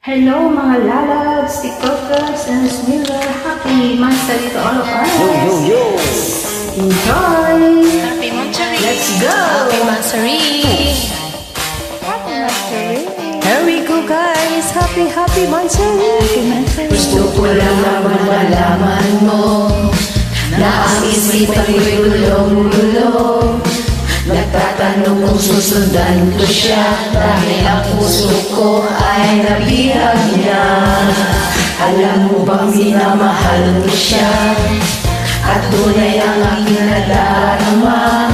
Hello mga lalabs, TikTokers, and Smiller. Happy Monthsary to all of us. Yo! Enjoy! Happy Monthsary! Let's go! Happy Monthsary! Here we go guys! Happy Monthsary! Gusto ko lang naman malaman mo na ang isipan ko'y gulong-gulong. Nagtatanong kung susundan ko siya dahil ang puso ko ay nabihag niya. Alam mo bang minamahal ko siya at tunay ang aking nadarama.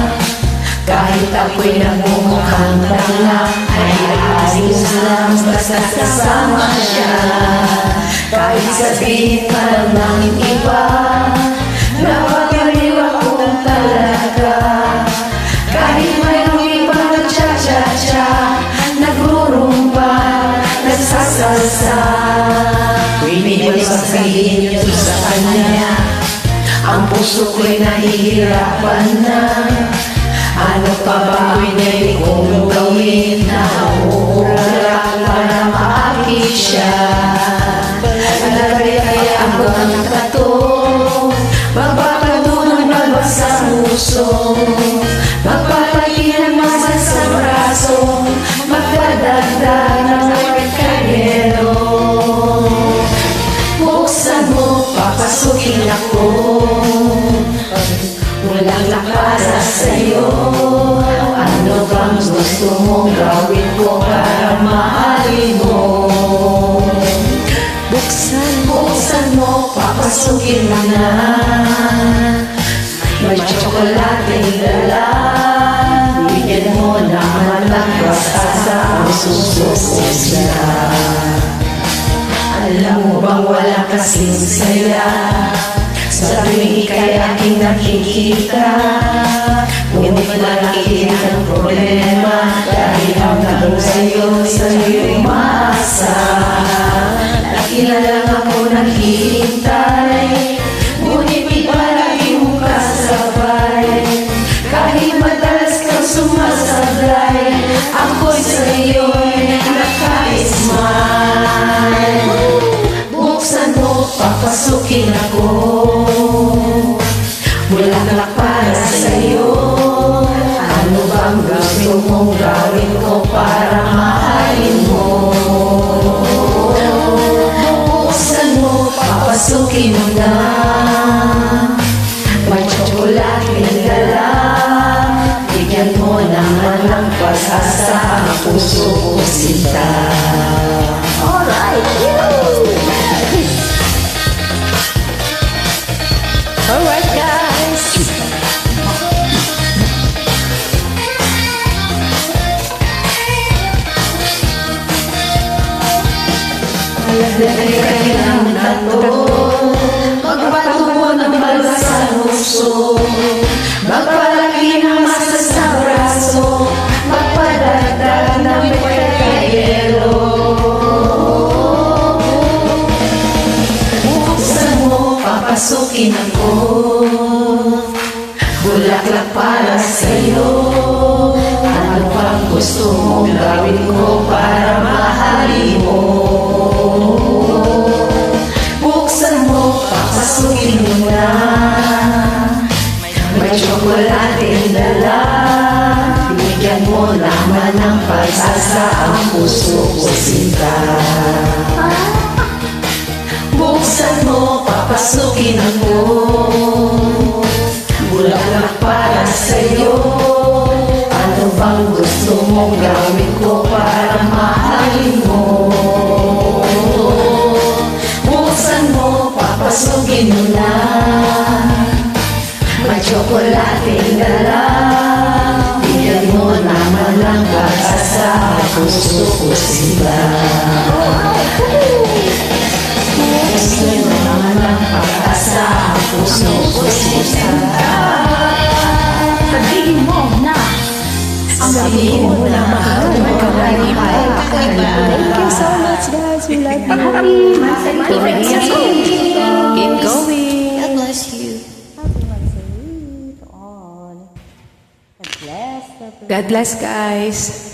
Kahit ako'y nagmumukhang tanga ay ayos lang basta kasama siya. Kahit sabihin pa lang ng iba na pag-aliw ako talaga. Kahit mayroong ibang nagcha-cha-cha, nagrurumba, nagsasalsa. Pwede ba sabihin niyo sa kanya, ang puso ko'y nahihirapan na. Ano pa ba pwede kong gawin na uurak para maakit siya? Kaya ako ang kato, magpapatunong magbasa puso. Magpapahilan masa sa braso, magdadagdag ng kardero. Buksan mo, papasukin ako. Walang para sa'yo. Ano bang gusto mong gawin ko para mahalin mo? Buksan mo, papasukin mo na. May tsokolating dala. Bigyan mo naman ang basta ang sususin ka. Alam mo bang wala kasing saya sa tuwing ika'y aking nakikita? Ngunit malaki ang problema dahil hanggang sa'yo'y umaasa. Lagi na lang ako naghihintay, ngunit di palagi mong kasabay. Kahit madalas kang sumasablay, ako'y sa'yo'y naka-smile. Buksan mo, papasukin ako. Bulaklak para sa'yo. Ano bang gusto mong gawin ko para mahalin mo? Buksan mo, papasukin mo na. May tsokolating dala. Bigyan mo naman ng pag-asa ang puso ko sinta. Alright, Alright guys! Lagay ng tato, magpatungo ng bala sa puso, magpalaki ng masa sa braso, magpadagdag ng pagkayelo. Buksan mo, papasukin ako. Bulaklak para sa'yo. Ano bang gusto mong gawin ko para mahalin mo? Buksan mo, papasukin mo na. May tsokolating dala. Bigyan mo naman ng pag-asa ang puso ko sinta. Buksan mo, papasukin ako. Bulaklak para sa'yo. Ano bang gusto mong gawin ko para mahalin mo? Buksan mo, papasukin mo na. May tsokolating dala. Bigyan mo naman ng pag-asa ang puso ko sila. Bigyan mo naman ng pag-asa ang puso ko sila. Sabihin mo na mahal mo ka. Thank you so much guys! We love you! Happy Monthsary. Keep going! God bless you! Happy Monthsary to all! God bless! God bless guys!